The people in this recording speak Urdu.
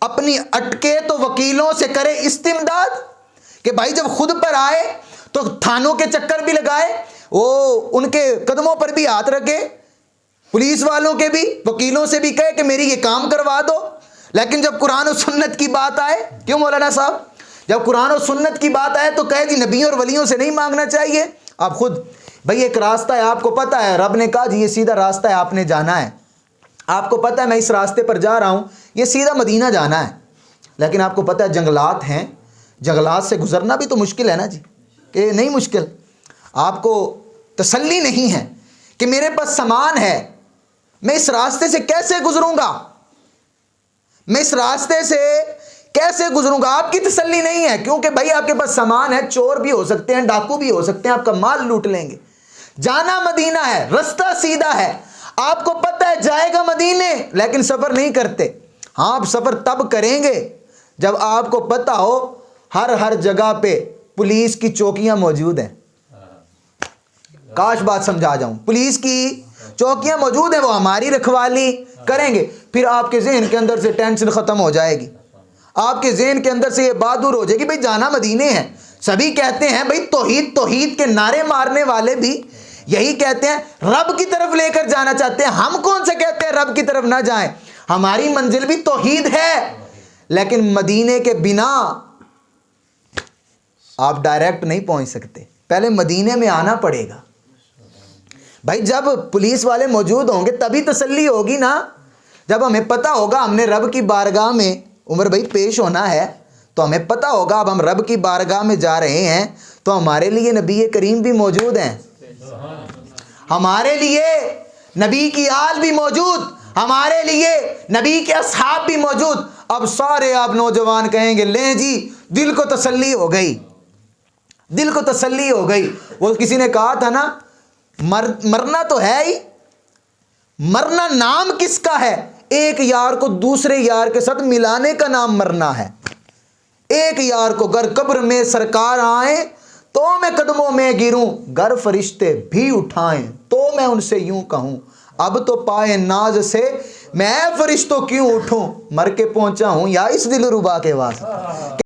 اپنی اٹکے تو وکیلوں سے کرے استمداد، کہ بھائی جب خود پر آئے تو تھانوں کے چکر بھی لگائے، وہ ان کے قدموں پر بھی ہاتھ رکھے، پولیس والوں کے بھی، وکیلوں سے بھی کہے کہ میری یہ کام کروا دو۔ لیکن جب قرآن و سنت کی بات آئے، کیوں مولانا صاحب، جب قرآن و سنت کی بات آئے تو کہے جی نبیوں اور ولیوں سے نہیں مانگنا چاہیے۔ آپ خود بھائی ایک راستہ ہے، آپ کو پتہ ہے، رب نے کہا جی یہ سیدھا راستہ ہے، آپ نے جانا ہے، آپ کو پتہ ہے میں اس راستے پر جا رہا ہوں، یہ سیدھا مدینہ جانا ہے، لیکن آپ کو پتہ ہے جنگلات ہیں، جنگلات سے گزرنا بھی تو مشکل ہے نا جی، کہ نہیں مشکل، آپ کو تسلی نہیں ہے کہ میرے پاس سامان ہے، میں اس راستے سے کیسے گزروں گا، میں اس راستے سے کیسے گزروں گا، آپ کی تسلی نہیں ہے، کیونکہ بھائی آپ کے پاس سامان ہے، چور بھی ہو سکتے ہیں، ڈاکو بھی ہو سکتے ہیں، آپ کا مال لوٹ لیں گے، جانا مدینہ ہے، رستہ سیدھا ہے، آپ کو پتہ ہے جائے گا مدینے، لیکن سفر نہیں کرتے۔ ہاں آپ سفر تب کریں گے جب آپ کو پتہ ہو ہر جگہ پہ پولیس کی چوکیاں موجود ہیں، کاش بات سمجھا جاؤں، پولیس کی چوکیاں موجود ہیں، وہ ہماری رکھوالی کریں گے، پھر آپ کے ذہن کے اندر سے ٹینشن ختم ہو جائے گی، آپ کے ذہن کے اندر سے یہ بات دور ہو جائے گی، بھئی جانا مدینے ہے۔ سبھی کہتے ہیں بھئی توحید توحید کے نعرے مارنے والے بھی یہی کہتے ہیں، رب کی طرف لے کر جانا چاہتے ہیں، ہم کون سے کہتے ہیں رب کی طرف نہ جائیں، ہماری منزل بھی توحید ہے، لیکن مدینے کے بنا آپ ڈائریکٹ نہیں پہنچ سکتے، پہلے مدینے میں آنا پڑے گا۔ بھائی جب پولیس والے موجود ہوں گے تبھی تسلی ہوگی نا، جب ہمیں پتہ ہوگا ہم نے رب کی بارگاہ میں عمر بھائی پیش ہونا ہے، تو ہمیں پتہ ہوگا اب ہم رب کی بارگاہ میں جا رہے ہیں، تو ہمارے لیے نبی کریم بھی موجود ہیں، ہمارے لیے نبی کی آل بھی موجود، ہمارے لیے نبی کے اصحاب بھی موجود۔ اب سارے آپ نوجوان کہیں گے لیں جی دل کو تسلی ہو گئی، دل کو تسلی ہو گئی۔ وہ کسی نے کہا تھا نا مرنا تو ہے ہی، مرنا نام کس کا ہے، ایک یار کو دوسرے یار کے ساتھ ملانے کا نام مرنا ہے۔ ایک یار کو گر قبر میں سرکار آئیں تو میں قدموں میں گروں، گر فرشتے بھی اٹھائیں تو میں ان سے یوں کہوں، اب تو پائے ناز سے میں فرشتوں کیوں اٹھوں، مر کے پہنچا ہوں یا اس دل ربا کے واسطے۔